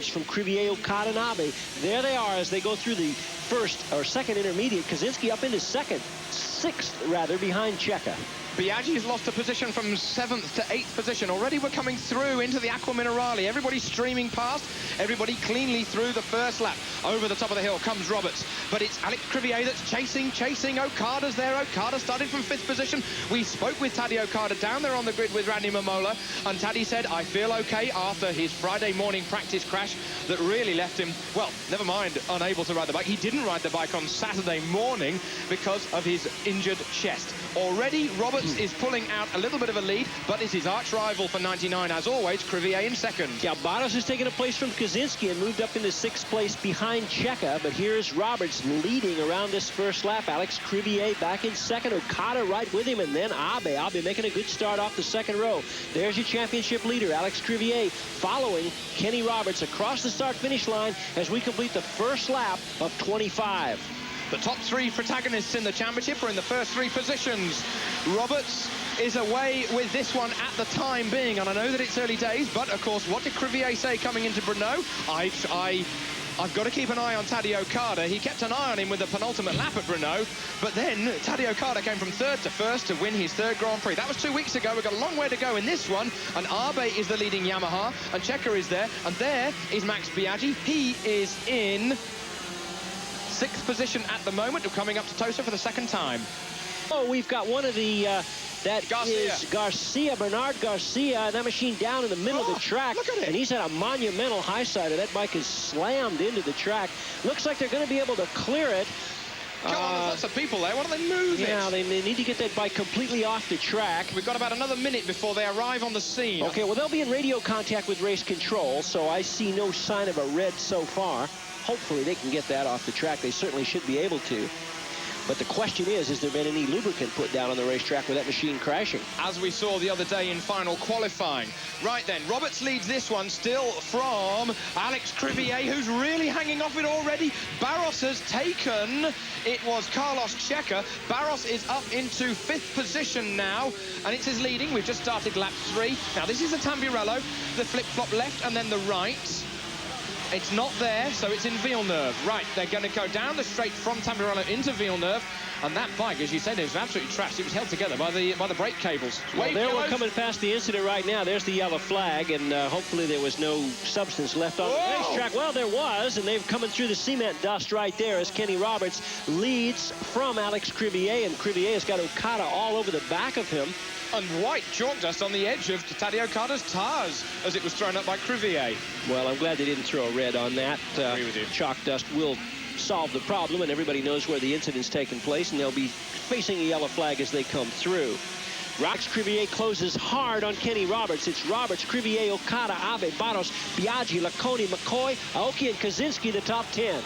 from Criville, Okada, and Abe. There they are as they go through the first or second intermediate. Kaczynski up into sixth rather, behind Checa. Biaggi has lost a position from 7th to 8th position. Already we're coming through into the Aqua Minerale. Everybody streaming past, everybody cleanly through the first lap. Over the top of the hill comes Roberts, but it's Alex Criville that's chasing. Okada's there. Okada started from 5th position. We spoke with Taddy Okada down there on the grid with Randy Mamola, and Taddy said, I feel okay after his Friday morning practice crash that really left him, well, never mind unable to ride the bike. He didn't ride the bike on Saturday morning because of his injured chest. Already, Roberts is pulling out a little bit of a lead, but it's his arch rival for 99, as always, Criville in second. Yeah, Barros has taken a place from Kaczynski and moved up into 6th place behind Checa, but here's Roberts leading around this first lap. Alex Criville back in second, Okada right with him, and then Abe making a good start off the second row. There's your championship leader, Alex Criville, following Kenny Roberts across the start-finish line as we complete the first lap of 25. The top 3 protagonists in the championship are in the first 3 positions. Roberts is away with this one at the time being, and I know that it's early days, but of course, what did Criville say coming into Brno? I've got to keep an eye on Taddy Okada. He kept an eye on him with the penultimate lap at Brno, but then Taddy Okada came from 3rd to 1st to win his 3rd Grand Prix. That was 2 weeks ago. We've got a long way to go in this one, and Abe is the leading Yamaha, and Checa is there, and there is Max Biaggi. He is in 6th position at the moment, coming up to Tosa for the 2nd time. Oh, we've got one of the, Garcia. Bernard Garcia, that machine down in the middle of the track. Look at it. And he's at a monumental high side. That bike is slammed into the track. Looks like they're going to be able to clear it. Come on, there's lots of people there. Why don't they move it? Yeah, they need to get that bike completely off the track. We've got about another minute before they arrive on the scene. Okay, well, they'll be in radio contact with race control, so I see no sign of a red so far. Hopefully they can get that off the track. They certainly should be able to. But the question is there been any lubricant put down on the racetrack with that machine crashing? As we saw the other day in final qualifying. Right then, Roberts leads this one still from Alex Criville, who's really hanging off it already. Barros has taken, it was Carlos Checa. Barros is up into 5th position now, and it's his leading. We've just started lap 3. Now, this is a Tamburello, the flip-flop left and then the right. It's not there, so it's in Villeneuve. Right, they're going to go down the straight from Tamburello into Villeneuve, and that bike, as you said, is absolutely trashed. It was held together by the brake cables. Well, there we're coming past the incident right now. There's the yellow flag, and hopefully there was no substance left on the racetrack. Well, there was, and they've coming through the cement dust right there as Kenny Roberts leads from Alex Criville, and Criville has got Okada all over the back of him. And white chalk dust on the edge of Taddy Okada's tires as it was thrown up by Criville. Well, I'm glad they didn't throw a red on that. I agree with you. Chalk dust will solve the problem, and everybody knows where the incident's taken place, and they'll be facing a yellow flag as they come through. Alex Criville closes hard on Kenny Roberts. It's Roberts, Criville, Okada, Abe, Barros, Biaggi, Laconi, McCoy, Aoki, and Kaczynski, the top 10.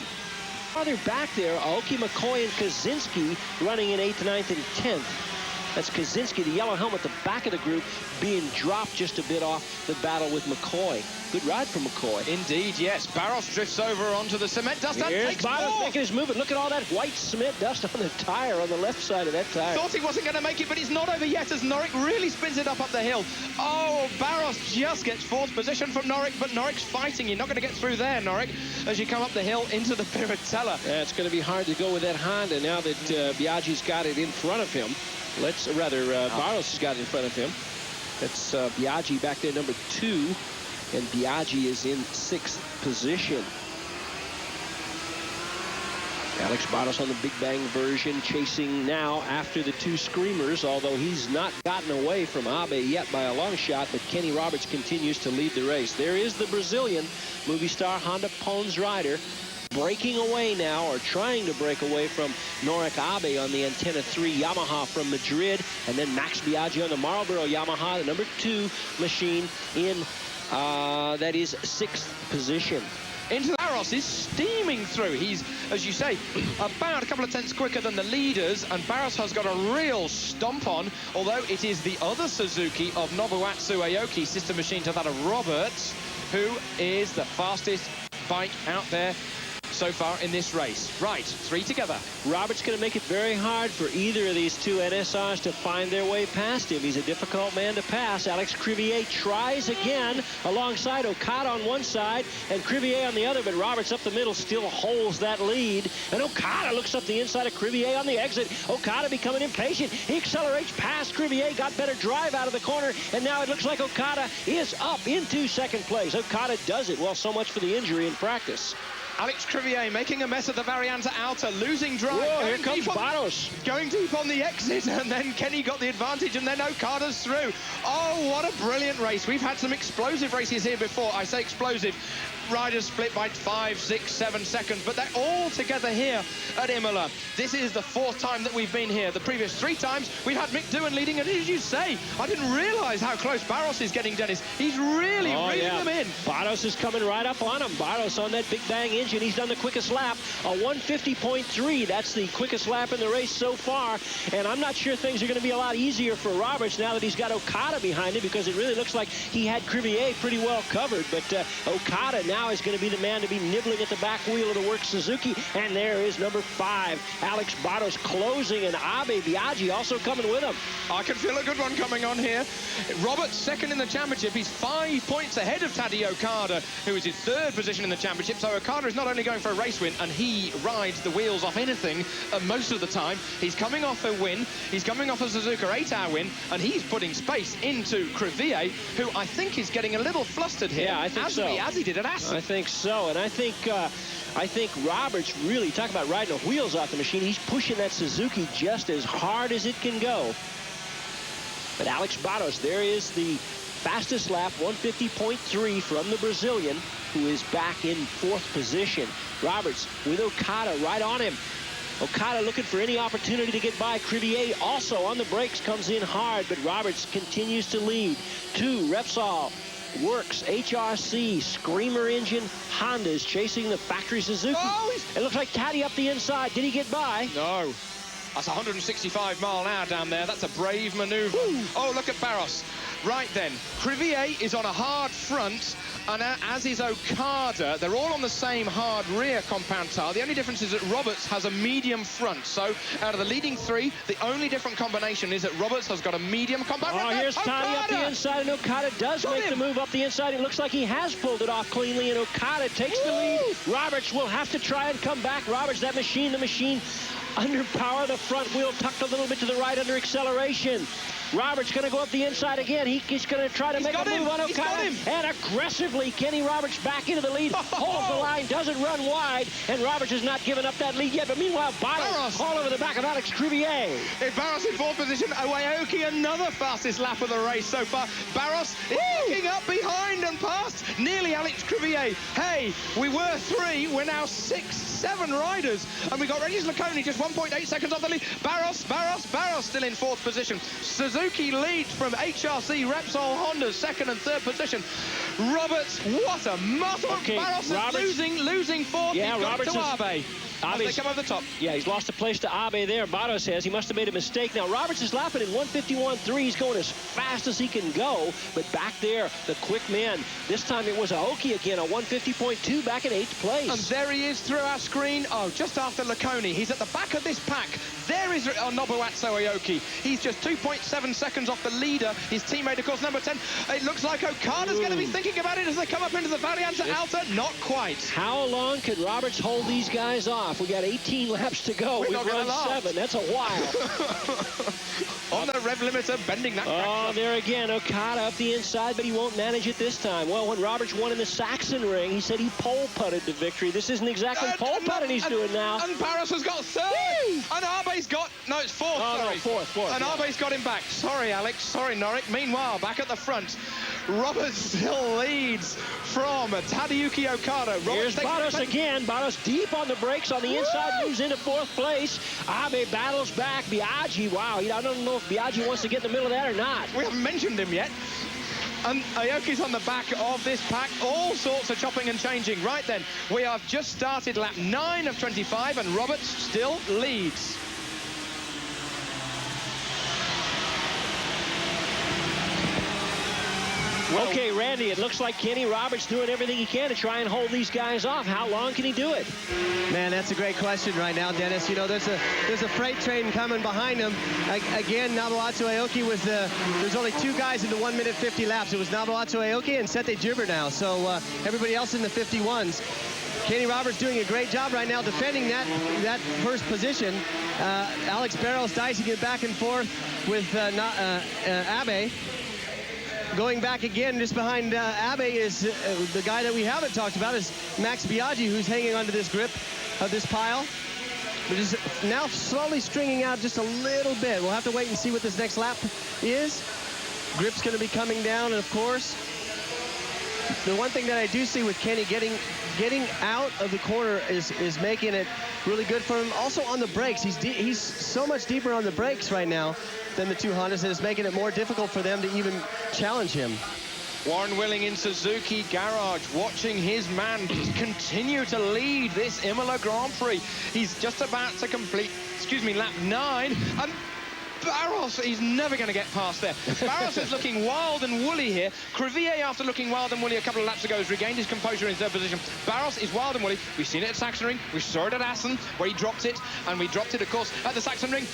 Farther back there, Aoki, McCoy, and Kaczynski running in 8th, 9th, and 10th. That's Kaczynski, the yellow helmet, the back of the group, being dropped just a bit off the battle with McCoy. Good ride for McCoy. Indeed, yes. Barros drifts over onto the cement dust and takes Barros making his move. Look at all that white cement dust on the tire, on the left side of that tire. Thought he wasn't going to make it, but he's not over yet as Norrick really spins it up the hill. Oh, Barros just gets 4th position from Norrick, but Norrick's fighting. You're not going to get through there, Norrick, as you come up the hill into the Piratella. Yeah, it's going to be hard to go with that Honda now that Biaggi's got it in front of him. Barros has got it in front of him. That's Biaggi back there, number 2. And Biaggi is in 6th position. Alex Barros on the Big Bang version, chasing now after the 2 Screamers, although he's not gotten away from Abe yet by a long shot, but Kenny Roberts continues to lead the race. There is the Brazilian movie star Honda Pons rider, breaking away now, or trying to break away from Norrick Abe on the Antenna 3 Yamaha from Madrid, and then Max Biaggi on the Marlboro Yamaha, the number 2 machine in, that is 6th position. Into Barros is steaming through. He's, as you say, about a couple of tenths quicker than the leaders, and Barros has got a real stomp on, although it is the other Suzuki of Nobuatsu Aoki, sister machine to that of Roberts, who is the fastest bike out there. so far in this race. Right, 3 together. Roberts going to make it very hard for either of these two NSRs to find their way past him. He's a difficult man to pass. Alex Criville tries again alongside Okada on one side and Criville on the other, but Roberts up the middle still holds that lead. And Okada looks up the inside of Criville on the exit. Okada becoming impatient. He accelerates past Criville, got better drive out of the corner, and now it looks like Okada is up into second place. Okada does it. Well, so much for the injury in practice. Alex Criville making a mess of the Varianta outer, losing drive. Whoa, here comes Barros. Going deep on the exit, and then Kenny got the advantage, and then Okada's through. Oh, what a brilliant race. We've had some explosive races here before. I say explosive. Riders split by 5, 6, 7 seconds, but they're all together here at Imola. This is the 4th time that we've been here. The previous 3 times, we've had Mick Doohan leading, and as you say, I didn't realise how close Barros is getting, Dennis. He's really reeling them in. Barros is coming right up on him. Barros on that big bang engine. He's done the quickest lap, a 150.3. That's the quickest lap in the race so far, and I'm not sure things are going to be a lot easier for Roberts now that he's got Okada behind him, because it really looks like he had Criville pretty well covered, but Okada now is going to be the man to be nibbling at the back wheel of the work Suzuki. And there is number 5, Alex Barros closing, and Abe Biaggi also coming with him. I can feel a good one coming on here. Roberts second in the championship. He's 5 points ahead of Tadej Okada, who is his 3rd position in the championship. So Okada is not only going for a race win, and he rides the wheels off anything most of the time. He's coming off a win. He's coming off a Suzuka 8-hour win, and he's putting space into Criville, who I think is getting a little flustered here. Yeah, I think so. As he did at Assen. I think so, and I think Roberts really, talk about riding the wheels off the machine. He's pushing that Suzuki just as hard as it can go. But Alex Barros, there is the fastest lap, 150.3 from the Brazilian, who is back in 4th position. Roberts with Okada right on him. Okada looking for any opportunity to get by. Criville also on the brakes, comes in hard, but Roberts continues to lead. 2, Repsol, Works, HRC, Screamer engine, Hondas chasing the factory Suzuki. Oh, it looks like Tadej up the inside. Did he get by? No. That's 165 mile an hour down there. That's a brave maneuver. Woo. Oh, look at Barros. Right then, Criville is on a hard front, and as is Okada. They're all on the same hard rear compound tire. The only difference is that Roberts has a medium front. So out of the leading 3, the only different combination is that Roberts has got a medium compound front. Oh, here's Tadej up the inside, and Okada does make the move up the inside. It looks like he has pulled it off cleanly, and Okada takes the lead. Roberts will have to try and come back. Roberts, the machine under power, the front wheel tucked a little bit to the right under acceleration. Roberts going to go up the inside again. He's going to try to make a move on Okada. And aggressively, Kenny Roberts back into the lead. Holds the line, doesn't run wide. And Roberts has not given up that lead yet. But meanwhile, Barros all over the back of Alex Criville. Barros in 4th position. Aoki, another fastest lap of the race so far. Barros is looking up behind and past nearly Alex Criville. Hey, we were 3. We're now 6, 7 riders. And we got Regis Laconi just 1.8 seconds off the lead. Barros still in 4th position. Suzuki leads from HRC, Repsol, Honda, 2nd and 3rd position. Roberts, what a muscle. Okay, Barros is losing 4th. Yeah, Roberts to Abe. They come over the top. Yeah, he's lost a place to Abe there. Barros has. He must have made a mistake. Now, Roberts is lapping in 151.3. He's going as fast as he can go. But back there, the quick man. This time it was Aoki again, a 150.2 back in 8th place. And there he is through our screen. Oh, just after Laconi. He's at the back of this pack. There is Nobuatsu Aoki. He's just 2.7 seconds off the leader. His teammate, of course, number 10. It looks like Okada's going to be thinking about it as they come up into the Varianta Alta. Not quite. How long can Roberts hold these guys off? We got 18 laps to go. We've run 7. That's a while. On the rev limiter, bending that. Oh, there again, Okada up the inside, but he won't manage it this time. Well, when Roberts won in the Saxon ring, he said he pole-putted to victory. This isn't exactly pole-putting he's doing now. And Barros has got 3rd. And Abe's got... No, it's 4th, sorry. No, 4th. And Abe's got him back. Sorry, Alex. Sorry, Norrick. Meanwhile, back at the front, Roberts still leads from Tadeuki Okada. Here's Barros again. Barros deep on the brakes on the inside, moves into 4th place. Abe battles back. Biaggi, wow. I don't know if Biaggi wants to get in the middle of that or not. We haven't mentioned him yet. And Aoki's on the back of this pack. All sorts of chopping and changing. Right then, we have just started lap 9 of 25, and Roberts still leads. Well, okay, Randy, it looks like Kenny Roberts doing everything he can to try and hold these guys off. How long can he do it? Man, that's a great question right now, Dennis. You know, there's a freight train coming behind him. Again, Nabuatsu Aoki was there's only 2 guys in the 1 minute 50 laps. It was Nabuatsu Aoki and Sete Gibber now. So everybody else in the 51s. Kenny Roberts doing a great job right now defending that first position. Alex Barros dicing it back and forth with Abe. Going back again, just behind Abe is the guy that we haven't talked about is Max Biaggi, who's hanging onto this grip of this pile. But is now slowly stringing out just a little bit. We'll have to wait and see what this next lap is. Grip's going to be coming down, and of course, the one thing that I do see with Kenny getting out of the corner is making it really good for him. Also on the brakes, he's so much deeper on the brakes right now than the 2 Hondas, and it's making it more difficult for them to even challenge him. Warren Willing in Suzuki Garage, watching his man continue to lead this Imola Grand Prix. He's just about to complete, lap 9, and Barros, he's never going to get past there. Barros is looking wild and woolly here. Criville, after looking wild and woolly a couple of laps ago, has regained his composure in 3rd position. Barros is wild and woolly. We've seen it at Sachsenring. We saw it at Assen, where he dropped it. And we dropped it, of course, at the Sachsenring.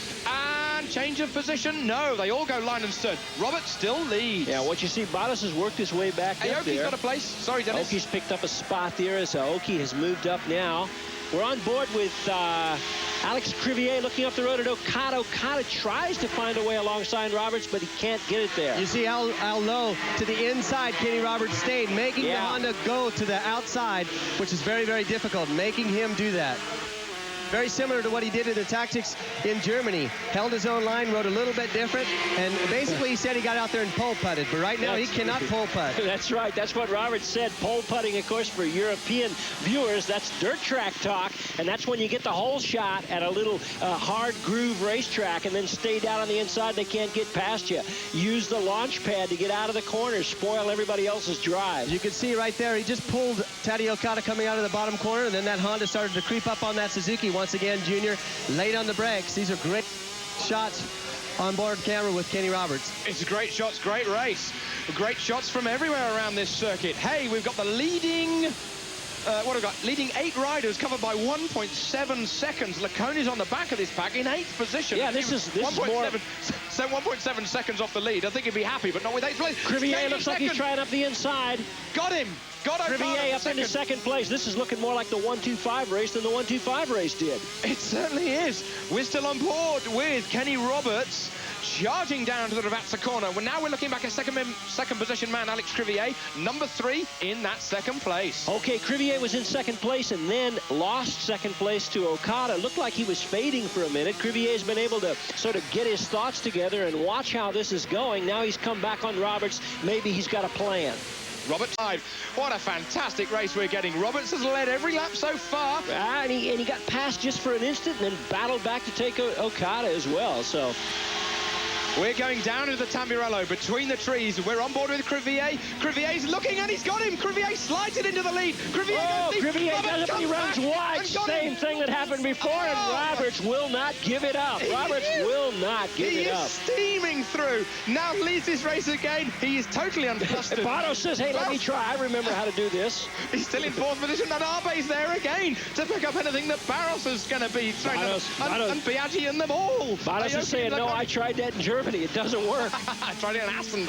And change of position. No, they all go line and stern. Roberts still leads. Yeah, what you see, Barros has worked his way back up there. Aoki's got a place. Sorry, Dennis. Aoki's picked up a spot there as Aoki has moved up now. We're on board with Alex Criville looking up the road at Okada. Okada tries to find a way alongside Roberts, but he can't get it there. You see how low to the inside Kenny Roberts stayed, making the Honda go to the outside, which is very, very difficult, making him do that. Very similar to what he did in the tactics in Germany. Held his own line, rode a little bit different, and basically he said he got out there and pole putted, but right now he cannot pole putt. That's right. That's what Roberts said. Pole putting, of course, for European viewers, that's dirt track talk, and that's when you get the whole shot at a little hard groove racetrack and then stay down on the inside. They can't get past you. Use the launch pad to get out of the corners, spoil everybody else's drive. You can see right there, he just pulled Tadej Okada coming out of the bottom corner, and then that Honda started to creep up on that Suzuki. Once again, Junior late on the brakes. These are great shots on board camera with Kenny Roberts. It's great shots, great race. Great shots from everywhere around this circuit. Hey, we've got the leading... what have we got? Leading 8 riders covered by 1.7 seconds. Laconi's on the back of this pack in 8th position. Yeah, this is more... So 1.7 seconds off the lead. I think he'd be happy, but not with 8th place. Criville looks like he's trying up the inside. Got him. Got Criville up into 2nd place. This is looking more like the 1-2-5 race than the 1-2-5 race did. It certainly is. We're still on board with Kenny Roberts charging down to the Ravazza corner. Now we're looking back at second position man Alex Criville, number 3 in that 2nd place. Okay, Criville was in 2nd place and then lost 2nd place to Okada. Looked like he was fading for a minute. Criville's been able to sort of get his thoughts together and watch how this is going. Now he's come back on Roberts. Maybe he's got a plan. Roberts live. What a fantastic race we're getting. Roberts has led every lap so far. And he got past just for an instant and then battled back to take Okada as well. So we're going down to the Tamburello between the trees. We're on board with Criville. Criville's looking and he's got him. Criville slides it into the lead. Criville does it, he runs wide. Same thing that happened before, and Roberts will not give it up. Roberts will not give it up. He is steaming through. Now leads this race again. He is totally unflustered. Barros says, hey, let me try. I remember how to do this. He's still in 4th position, and Abe's there again to pick up anything that Barros is going to be throwing. And Biaggi and them all. Barros is saying, no, I tried that in Germany. It doesn't work. I tried it in Assen.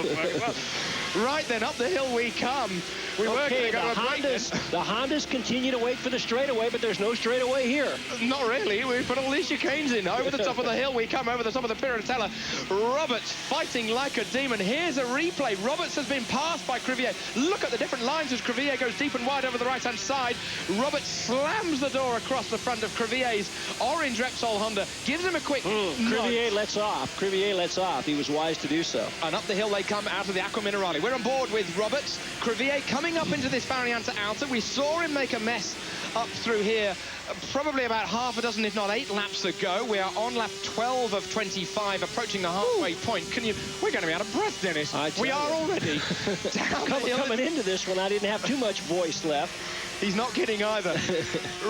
Right then, up the hill we come. We were going to go to a break. The Hondas continue to wait for the straightaway, but there's no straightaway here. Not really. We put all these chicanes in. Over the top of the hill we come, over the top of the Piratella. Roberts fighting like a demon. Here's a replay. Roberts has been passed by Criville. Look at the different lines as Criville goes deep and wide over the right-hand side. Roberts slams the door across the front of Criville's orange Repsol Honda. Gives him a quick Criville lets off. Criville lets off. He was wise to do so. And up the hill they come out of the Aqua Minerale. We're on board with Roberts. Criville coming up into this Variante Alta. We saw him make a mess up through here probably about half a dozen, if not 8 laps ago. We are on lap 12 of 25, approaching the halfway point. We're going to be out of breath, Dennis. We are already down the hill. Coming into this one, I didn't have too much voice left. He's not kidding either.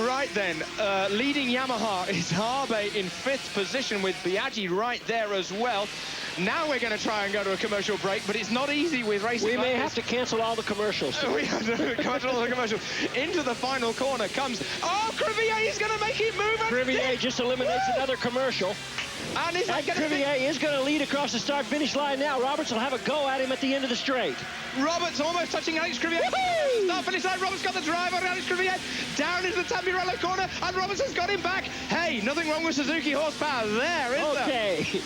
Right then, leading Yamaha is Abe in 5th position with Biaggi right there as well. Now we're going to try and go to a commercial break, but it's not easy with racing. We may have to cancel all the commercials. We have to cancel all the commercials. Into the final corner comes... Oh, Criville is going to make it move. Criville just eliminates another commercial. And is that Criville is going to lead across the start-finish line now. Roberts will have a go at him at the end of the straight. Roberts almost touching Alex Criville. Start-finish line. Roberts got the drive on Alex Criville. Down into the Tamburello corner, and Roberts has got him back. Hey, nothing wrong with Suzuki horsepower there, is there? Okay.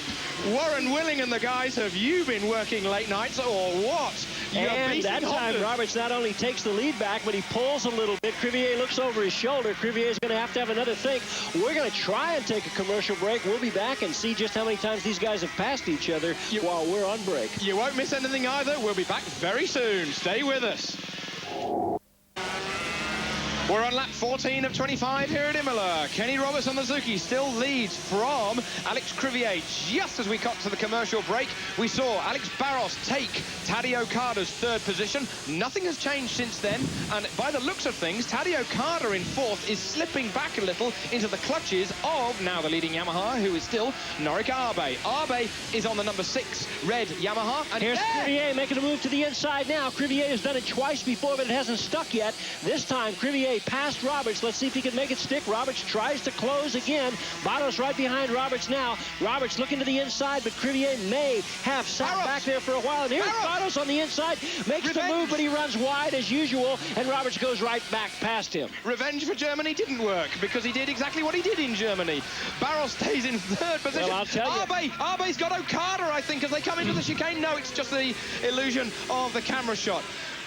Warren Willing and the guys, have you been working late nights or what? And that time, Roberts not only takes the lead back, but he pulls a little bit. Criville looks over his shoulder. Criville is going to have another think. We're going to try and take a commercial break. We'll be back and see just how many times these guys have passed each other while we're on break. You won't miss anything either. We'll be back very soon. Stay with us. We're on lap 14 of 25 here at Imola. Kenny Roberts on the Suzuki still leads from Alex Criville. Just as we got to the commercial break, we saw Alex Barros take Tadej Okada's 3rd position. Nothing has changed since then, and by the looks of things, Tadej Okada in 4th is slipping back a little into the clutches of now the leading Yamaha, who is still Norik Abe. Abe is on the number 6 red Yamaha. And here's Criville making a move to the inside now. Criville has done it twice before, but it hasn't stuck yet. This time, Criville past Roberts. Let's see if he can make it stick. Roberts tries to close again. Barros right behind Roberts now. Roberts looking to the inside, but Criville may have sat back there for a while. And here's Barros on the inside. Makes the move, but he runs wide as usual, and Roberts goes right back past him. Revenge for Germany didn't work because he did exactly what he did in Germany. Barros stays in 3rd position. Well, I'll tell you. Abe's got Okada, I think, as they come into the chicane. No, it's just the illusion of the camera shot.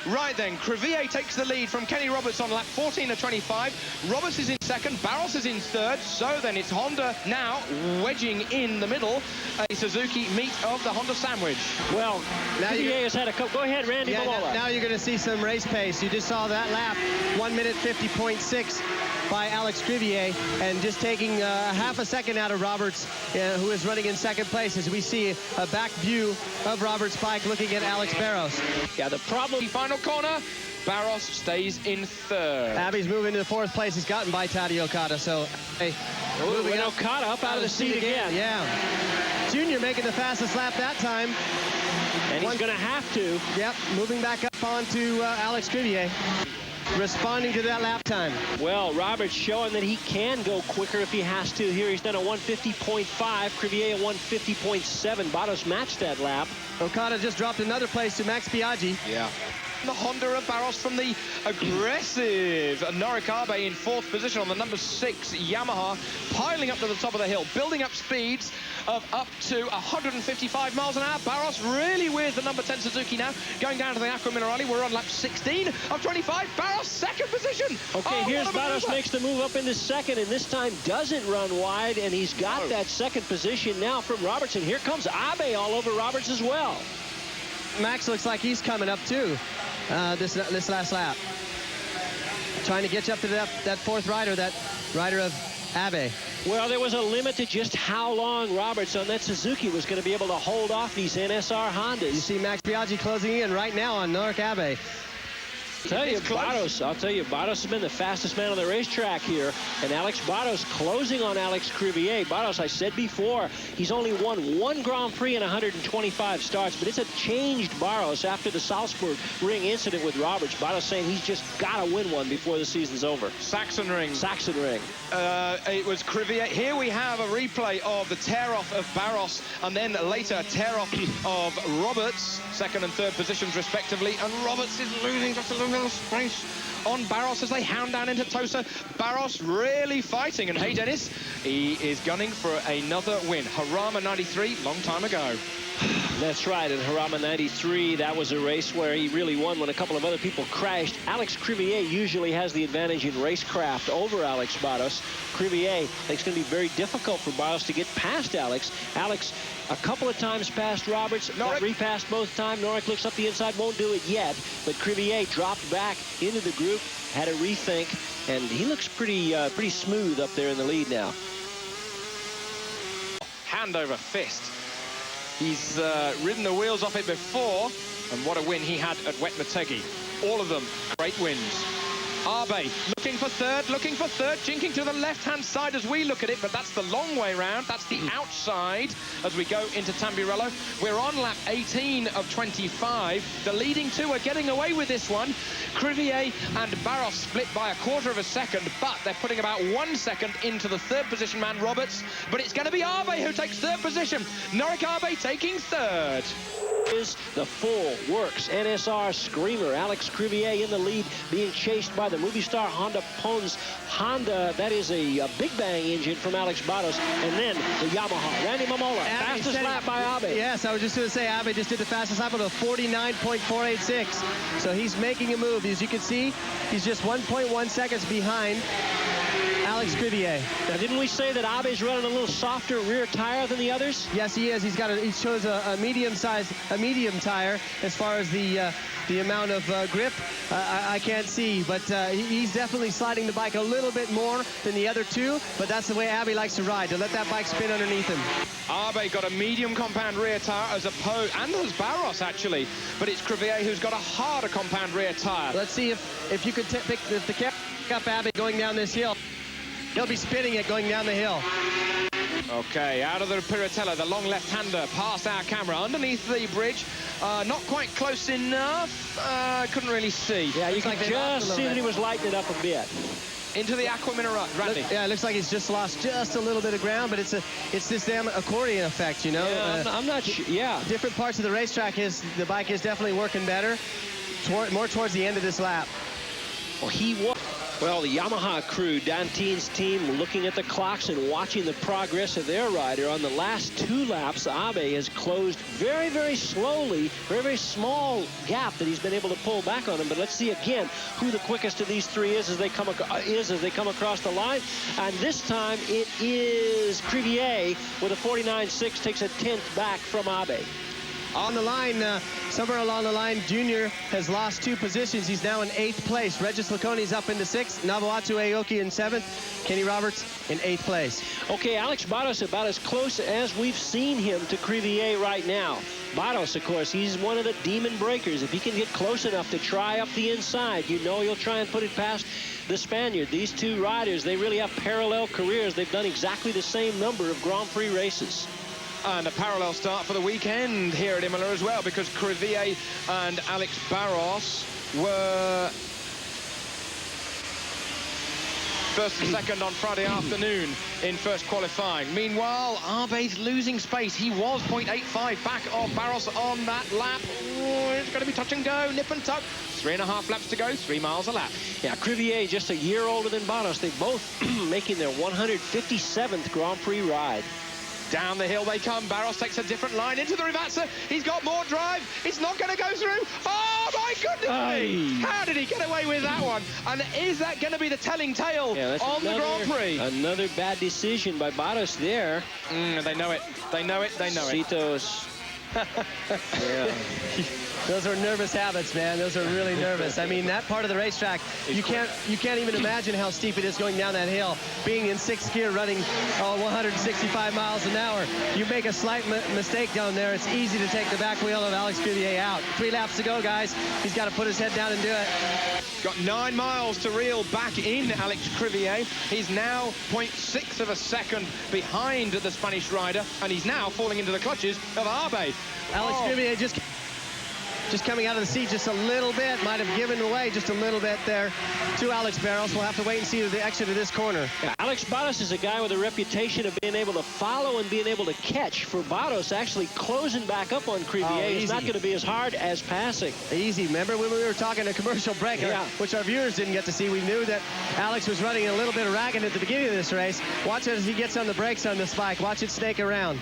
Right then, Criville takes the lead from Kenny Roberts on lap 14 of 25. Roberts is in 2nd, Barros is in 3rd. So then it's Honda now wedging in the middle. A Suzuki meat of the Honda sandwich. Well, now Criville has had a couple. Go ahead, Randy Mamola. Now you're going to see some race pace. You just saw that lap, 1 minute 50.6 by Alex Criville, and just taking half a second out of Roberts, who is running in 2nd place, as we see a back view of Roberts' bike looking at Alex Barros. Yeah, the problem... Final corner, Barros stays in 3rd. Abe's moving to the 4th place. He's gotten by Tadej Okada, so... Hey, moving Okada up out of the seat again. Yeah. Junior making the fastest lap that time. And he's going to have to. Yep, moving back up onto Alex Criville. Responding to that lap time. Well, Roberts showing that he can go quicker if he has to. Here he's done a 150.5, Criville a 150.7. Barros matched that lap. Okada just dropped another place to Max Biaggi. Yeah. The Honda of Barros from the aggressive Norik Abe in 4th position on the number 6 Yamaha, piling up to the top of the hill, building up speeds of up to 155 miles an hour. Barros really with the number 10 Suzuki now, going down to the Aqua Minerale. We're on lap 16 of 25. Barros 2nd position. Okay, here's Barros makes the move up into 2nd, and this time doesn't run wide, and he's got that 2nd position now from Roberts, and here comes Abe all over Roberts as well. Max looks like he's coming up too. This last lap, trying to get you up to that 4th rider, that rider of Abe. Well, there was a limit to just how long Roberts on that Suzuki was going to be able to hold off these NSR Hondas. You see Max Biaggi closing in right now on Norik Abe. I'll tell you, Barros has been the fastest man on the racetrack here, and Alex Barros closing on Alex Criville. Barros, I said before, he's only won 1 Grand Prix in 125 starts, but it's a changed Barros after the Salzburg ring incident with Roberts. Barros saying he's just got to win one before the season's over. Saxon ring. It was Criville. Here we have a replay of the tear-off of Barros, and then later tear-off of Roberts, 2nd and 3rd positions respectively, and Roberts is losing just a little space on Barros as they hound down into Tosa. Barros really fighting, and hey Dennis, he is gunning for another win. Harama 93, long time ago. That's right, in Harama 93, that was a race where he really won when a couple of other people crashed. Alex Criville usually has the advantage in racecraft over Alex Barros. Criville, it's going to be very difficult for Barros to get past Alex. Alex, a couple of times past Roberts, got repassed both times. Norik looks up the inside, won't do it yet, but Criville dropped back into the group, had a rethink, and he looks pretty smooth up there in the lead now. Hand over fist. He's ridden the wheels off it before, and what a win he had at Wet Motegi. All of them great wins. Abe looking for third, jinking to the left-hand side as we look at it, but that's the long way round. That's the outside as we go into Tambirello. We're on lap 18 of 25. The leading two are getting away with this one. Criville and Barros split by 1/4 of a second, but they're putting about 1 second into the third position man, Roberts. But it's going to be Abe who takes third position. Norik Abe taking third. Is the full works NSR Screamer. Alex Criville in the lead, being chased by the Movistar Honda Pons Honda. That is a Big Bang engine from Alex Barros. And then the Yamaha. Randy Mamola, fastest lap by Abe. Yes, I was just going to say Abe just did the fastest lap of a 49.486. So he's making a move. As you can see, he's just 1.1 seconds behind Alex Criville. Now, didn't we say that Abe's running a little softer rear tire than the others? Yes, he is. He shows a medium tire as far as the amount of grip. I can't see, but he's definitely sliding the bike a little bit more than the other two, but that's the way Abe likes to ride, to let that bike spin underneath him. Abe got a medium compound rear tire as opposed, and has Barros actually, but it's Criville who's got a harder compound rear tire. Let's see if you could pick the camera up Abe going down this hill. He'll be spinning it going down the hill. Okay, out of the Piratella, the long left-hander past our camera underneath the bridge. Not quite close enough. Couldn't really see. Yeah, you can just see that he was lighting it up a bit. Into the Aqua Mineral, Randy. Yeah, it looks like he's just lost just a little bit of ground, but it's this damn accordion effect, you know. Yeah, I'm not sure. Yeah, different parts of the racetrack the bike is definitely working better, more towards the end of this lap. Well, he was. Well, the Yamaha crew, Dantine's team, looking at the clocks and watching the progress of their rider. On the last 2 laps, Abe has closed very, very slowly, very, very small gap that he's been able to pull back on him. But let's see again who the quickest of these three is as they come across the line. And this time it is Criville with a 49.6, takes a 10th back from Abe. On the line, somewhere along the line, Junior has lost 2 positions. He's now in 8th place. Regis Laconi's up into 6th. Nabuatu Aoki in 7th. Kenny Roberts in 8th place. Okay, Alex Barros about as close as we've seen him to Criville right now. Barros, of course, he's one of the demon breakers. If he can get close enough to try up the inside, you know he'll try and put it past the Spaniard. These two riders, they really have parallel careers. They've done exactly the same number of Grand Prix races. And a parallel start for the weekend here at Imola as well, because Criville and Alex Barros were first and second on Friday afternoon in first qualifying. Meanwhile, Abe's losing space. He was 0.85 back of Barros on that lap. Oh, it's going to be touch and go, nip and tuck. 3.5 laps to go, 3 miles a lap. Yeah, Criville just a year older than Barros. They both making their 157th Grand Prix ride. Down the hill they come. Barros takes a different line into the Rivazza. He's got more drive. It's not going to go through. Oh, my goodness me. How did he get away with that one? And is that going to be the telling tale on the Grand Prix? Another bad decision by Barros there. They know it. They know it. They know it. Yeah. Those are nervous habits, man. Those are really nervous. I mean, that part of the racetrack, you can't even imagine how steep it is going down that hill. Being in 6th gear, running 165 miles an hour, you make a slight mistake down there, it's easy to take the back wheel of Alex Criville out. 3 laps to go, guys. He's got to put his head down and do it. Got 9 miles to reel back in Alex Criville. He's now 0.6 of a second behind the Spanish rider, and he's now falling into the clutches of Abe. Alex Criville just coming out of the seat just a little bit, might have given away just a little bit there to Alex Barros. We'll have to wait and see the exit of this corner. Yeah, Alex Barros is a guy with a reputation of being able to follow and being able to catch. For Barros, actually closing back up on Criville is not going to be as hard as passing. Easy. Remember when we were talking a commercial break, which our viewers didn't get to see, we knew that Alex was running a little bit ragged at the beginning of this race. Watch as he gets on the brakes on this bike. Watch it snake around.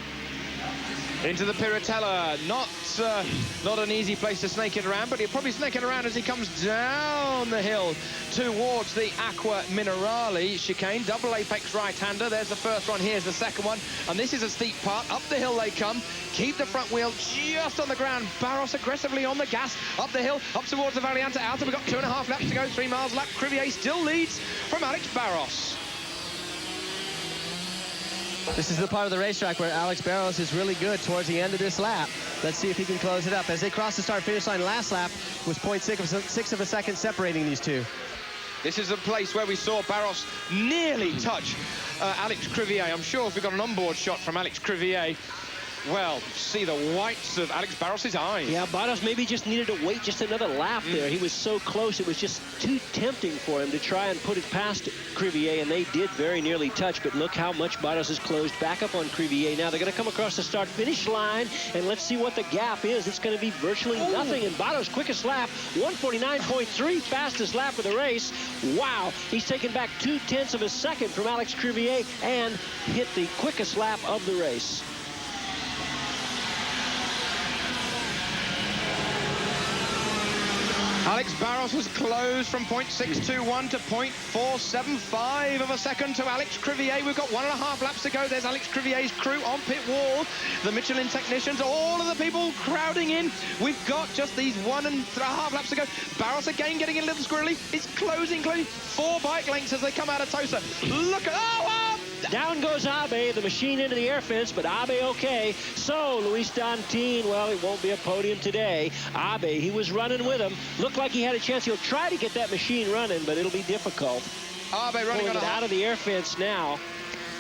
Into the Piratella. Not an easy place to snake it around, but he'll probably snake it around as he comes down the hill towards the Aqua Minerale chicane. Double apex right-hander. There's the first one. Here's the second one. And this is a steep part. Up the hill they come. Keep the front wheel just on the ground. Barros aggressively on the gas. Up the hill, up towards the Variante Alta. We've got 2.5 laps to go. 3 miles a lap. Criville still leads from Alex Barros. This is the part of the racetrack where Alex Barros is really good towards the end of this lap. Let's see if he can close it up. As they cross the start-finish line last lap, was 0.6 of a second separating these two. This is a place where we saw Barros nearly touch Alex Criville. I'm sure if we got an onboard shot from Alex Criville, well, see the whites of Alex Barros' eyes. Yeah, Barros maybe just needed to wait just another lap there. He was so close, it was just too tempting for him to try and put it past Criville, and they did very nearly touch, but look how much Barros has closed back up on Criville. Now they're going to come across the start-finish line, and let's see what the gap is. It's going to be virtually nothing, and Barros' quickest lap, 149.3, fastest lap of the race. Wow, he's taken back 0.2 of a second from Alex Criville and hit the quickest lap of the race. Alex Barros has closed from 0.621 to 0.475 of a second to Alex Criville. We've got 1.5 laps to go. There's Alex Criville's crew on pit wall. The Michelin technicians, all of the people crowding in. We've got just these 1.5 laps to go. Barros again getting a little squirrely. It's closing 4 bike lengths as they come out of Tosa. Look at, Down goes Abe, the machine into the air fence, but Abe okay. So Luis Dantin, well, it won't be a podium today. Abe, he was running with him. Looked like he had a chance. He'll try to get that machine running, but it'll be difficult. Abe running Pulling it out of the air fence now.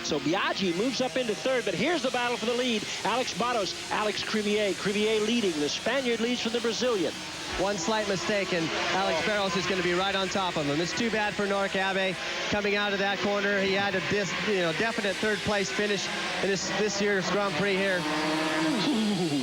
So Biaggi moves up into third, but here's the battle for the lead. Alex Barros, Alex Criville. Criville leading. The Spaniard leads from the Brazilian. One slight mistake, and Alex Barros is going to be right on top of him. It's too bad for Nork Abe coming out of that corner. He had a definite third-place finish in this year's Grand Prix here.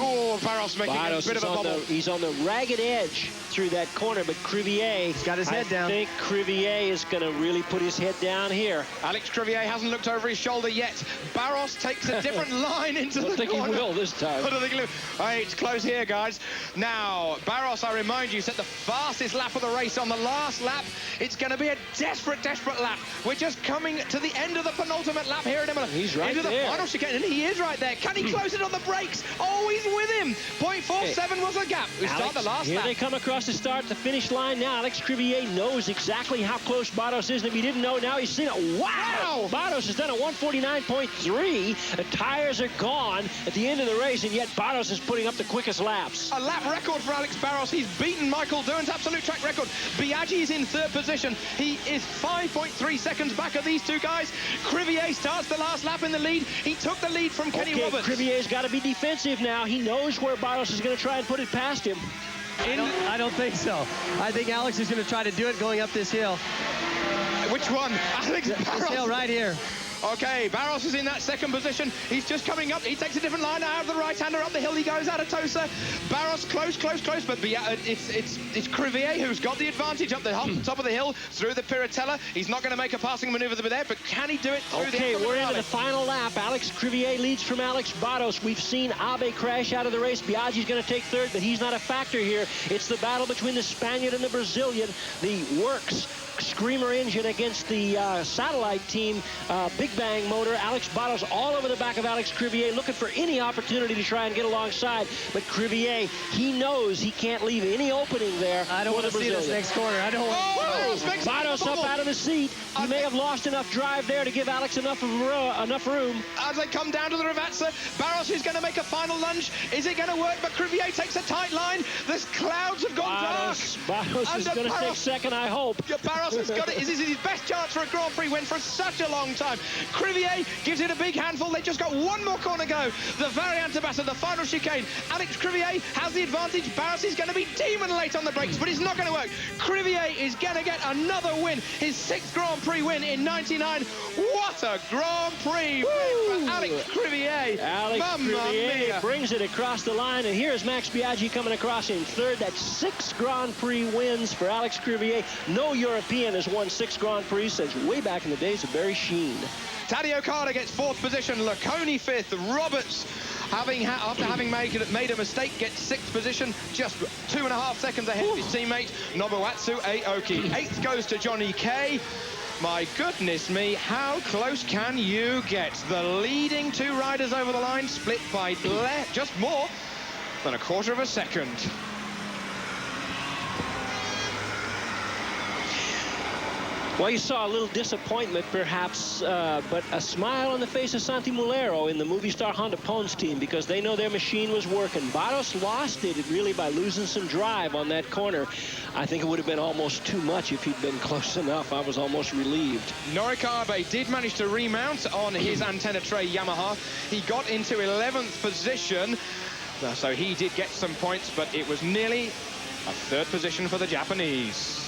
Oh, Barros making a bit of a bubble. He's on the ragged edge through that corner, but Criville, he's got his head down. I think Criville is going to really put his head down here. Alex Criville hasn't looked over his shoulder yet. Barros takes a different line into the corner. I think he will this time. I don't think he will. Hey, it's close here, guys. Now, Barros, I remind you, set the fastest lap of the race on the last lap. It's going to be a desperate, desperate lap. We're just coming to the end of the penultimate lap here at Imola. He's right into there. The final chicane, and he is right there. Can he close it on the brakes? Oh, he's with him. 0.47 was the gap. We start the last here lap. They come across the start, the finish line now. Alex Criville knows exactly how close Barros is, and if he didn't know, now he's seen it. Wow! Barros has done a 149.3. The tires are gone at the end of the race, and yet Barros is putting up the quickest laps. A lap record for Alex Barros. He's beaten Michael Doohan's absolute track record. Biaggi is in third position. He is 5.3 seconds back of these two guys. Criville starts the last lap in the lead. He took the lead from Kenny Roberts. Criville's got to be defensive now. He knows where Barros is going to try and put it past him. I don't think so. I think Alex is going to try to do it going up this hill. Which one? Alex Barros. This hill right here. Okay, Barros is in that second position. He's just coming up. He takes a different line out of the right-hander. Up the hill he goes out of Tosa. Barros close, but it's Criville who's got the advantage up the top of the hill through the Piratella. He's not going to make a passing maneuver there, but can he do it through the Okay, we're into the final lap. Alex Criville leads from Alex Barros. We've seen Abe crash out of the race. Biaggi's going to take third, but he's not a factor here. It's the battle between the Spaniard and the Brazilian. The Works Screamer engine against the satellite team, Big Bang motor. Alex Barros all over the back of Alex Criville, looking for any opportunity to try and get alongside. But Criville, he knows he can't leave any opening there. I don't want to see this next corner. I don't want Barros up out of the seat. He may have lost enough drive there to give Alex enough room. As they come down to the Ravazza, Barros is going to make a final lunge. Is it going to work? But Criville takes a tight line. The clouds have gone dark. Barros is going to take second, I hope. Yeah, Barros has got it. This is his best chance for a Grand Prix win for such a long time. Criville gives it a big handful. They just got one more corner go. The Variante Bassa, the final chicane. Alex Criville has the advantage. Barros is going to be demon late on the brakes, but it's not going to work. Criville is going to get another win. His 6th Grand Prix win in '99. What a Grand Prix win for Alex Criville. Alex Criville brings it across the line, and here's Max Biaggi coming across in third. That's 6 Grand Prix wins for Alex Criville. No European has won 6 Grand Prix since way back in the days of Barry Sheen. Taddy Okada gets 4th position. Laconi 5th. Roberts, after having made a mistake, gets 6th position, just 2.5 seconds ahead of his teammate Nobuatsu Aoki. 8th goes to Johnny K. My goodness me, how close can you get? The leading 2 riders over the line, split by just more than a quarter of a second. Well, you saw a little disappointment, perhaps, but a smile on the face of Santi Mulero in the Movistar Honda Pons team, because they know their machine was working. Barros lost it really by losing some drive on that corner. I think it would have been almost too much if he'd been close enough. I was almost relieved. Norikabe did manage to remount on his antenna tray Yamaha. He got into 11th position, so he did get some points, but it was nearly a 3rd position for the Japanese.